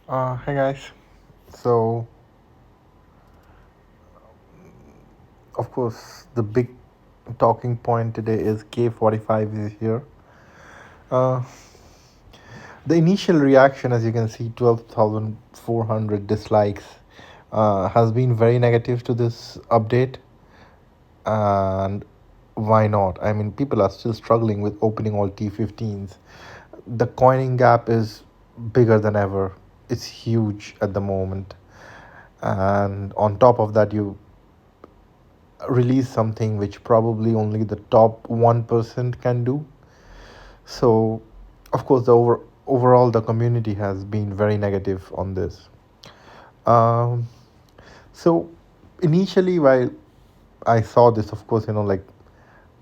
Hey guys. So, of course, the big talking point today is K45 is here. Uh, the initial reaction, as you can see, 12,400 dislikes, has been very negative to this update. And why not? I mean, people are still struggling with opening all T15s. The coining gap is bigger than ever, it's huge at the moment. And on top of that, you release something which probably only the top 1% can do. So, of course, overall the community has been very negative on this. Um, so, initially, while I saw this, of course, like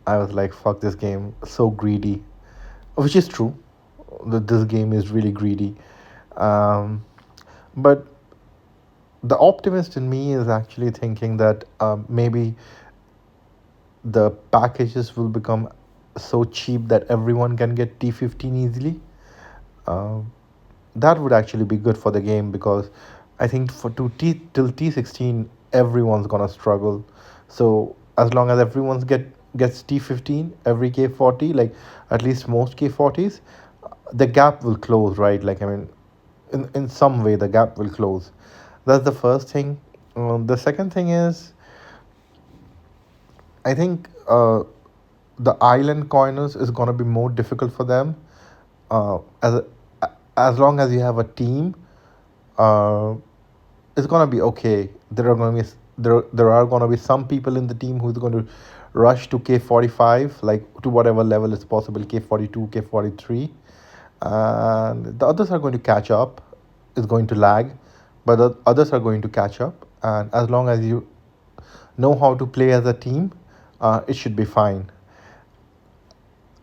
I was like, fuck this game, so greedy, which is true. That this game is really greedy. Um, but the optimist in me is actually thinking that maybe the packages will become so cheap that everyone can get T15 easily. Um, that would actually be good for the game because I think for till T16 everyone's gonna struggle. So as long as everyone's gets T15 every K40, like at least most K40s, the gap will close, right? Like I mean, in some way the gap will close. That's the first thing. The second thing is I think the island coiners is gonna be more difficult for them. As long as you have a team, uh, it's gonna be okay. There are gonna be some people in the team who's going to rush to K45, like to whatever level is possible, K42, K43, and the others are going to catch up. It's going to lag, but the others are going to catch up. And as long as you know how to play as a team, it should be fine.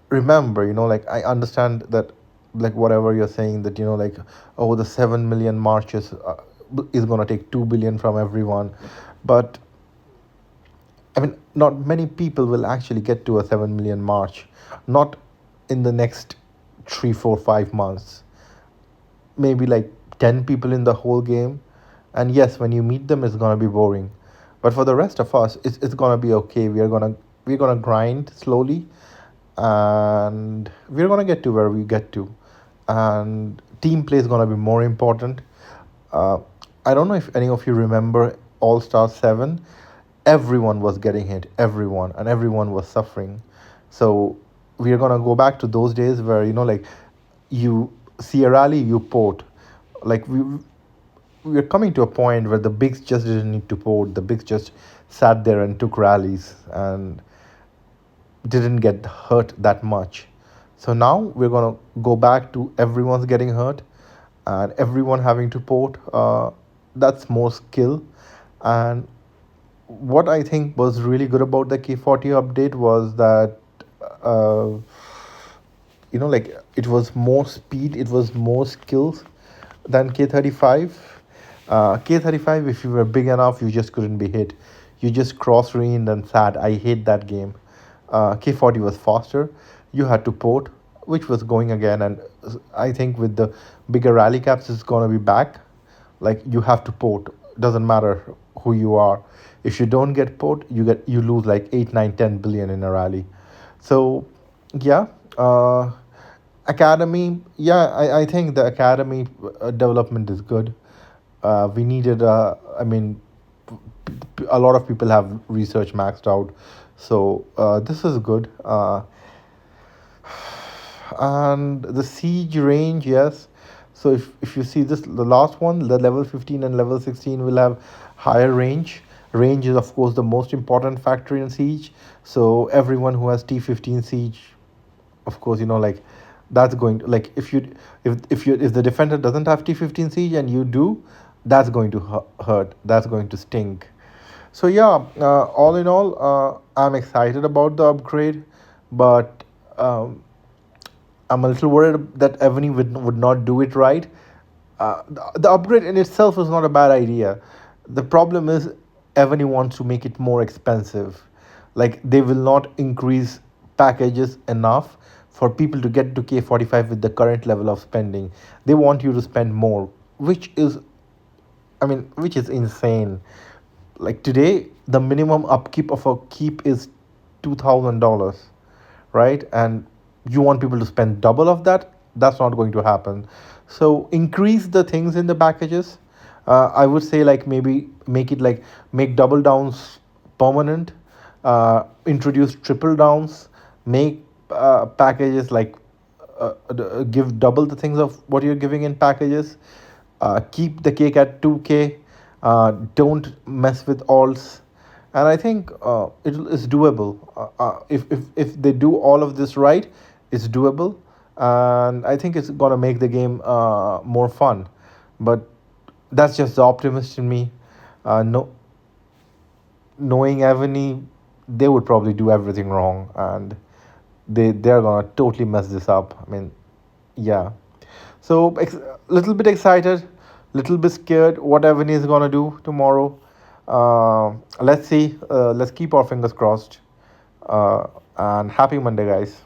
Remember, like I understand that, like whatever you're saying, that like, oh, the 7 million marches is going to take 2 billion from everyone, but I mean, not many people will actually get to a 7 million march, not in the next 3, 4, 5 months. Maybe like 10 people in the whole game. And yes, when you meet them, it's going to be boring, but for the rest of us, it's going to be okay. We're going to grind slowly, and we're going to get to where we get to. And team play is going to be more important. uh, I don't know if any of you remember All Star 7. Everyone was getting hit, everyone, and everyone was suffering. So we are gonna go back to those days where like you see a rally, you port. Like we are coming to a point where the bigs just didn't need to port. The bigs just sat there and took rallies and didn't get hurt that much. So now we're gonna go back to everyone's getting hurt and everyone having to port. That's more skill. And what I think was really good about the K40 update was that uh, like it was more speed, it was more skills than K35. K35, if you were big enough, you just couldn't be hit. You just cross range and sat. I hate that game. K40 was faster. You had to port, which was going again. And I think with the bigger rally caps, it's gonna be back. Like you have to port. Doesn't matter who you are. If you don't get port, you lose like 8, 9, 10 billion in a rally. So yeah, academy. Yeah, I think the academy development is good. We needed. I mean, a lot of people have research maxed out, so this is good. And the siege range, yes. So if you see this, the last one, the level 15 and level 16 will have higher range. Range is of course the most important factor in siege. So everyone who has T15 siege, of course, like that's going to, like, if the defender doesn't have T15 siege and you do, that's going to hurt, that's going to stink. So yeah, all in all, I'm excited about the upgrade, but um, I'm a little worried that Evany would not do it right. The upgrade in itself is not a bad idea. The problem is Evany wants to make it more expensive. Like they will not increase packages enough for people to get to K45 with the current level of spending. They want you to spend more. which is, which is insane. Like today, the minimum upkeep of a keep is $2,000, right? And you want people to spend double of that? That's not going to happen. So increase the things in the packages. I would say like maybe make it like make double downs permanent. Introduce triple downs. Make packages like give double the things of what you're giving in packages. Keep the cake at 2K. Don't mess with alts. And I think it is doable. If they do all of this right, it's doable. And I think it's going to make the game more fun. But that's just the optimist in me. No, knowing Evany, they would probably do everything wrong, and they're gonna totally mess this up. Yeah. So little bit excited, little bit scared. What Evany is gonna do tomorrow? Let's see. Let's keep our fingers crossed. And happy Monday, guys.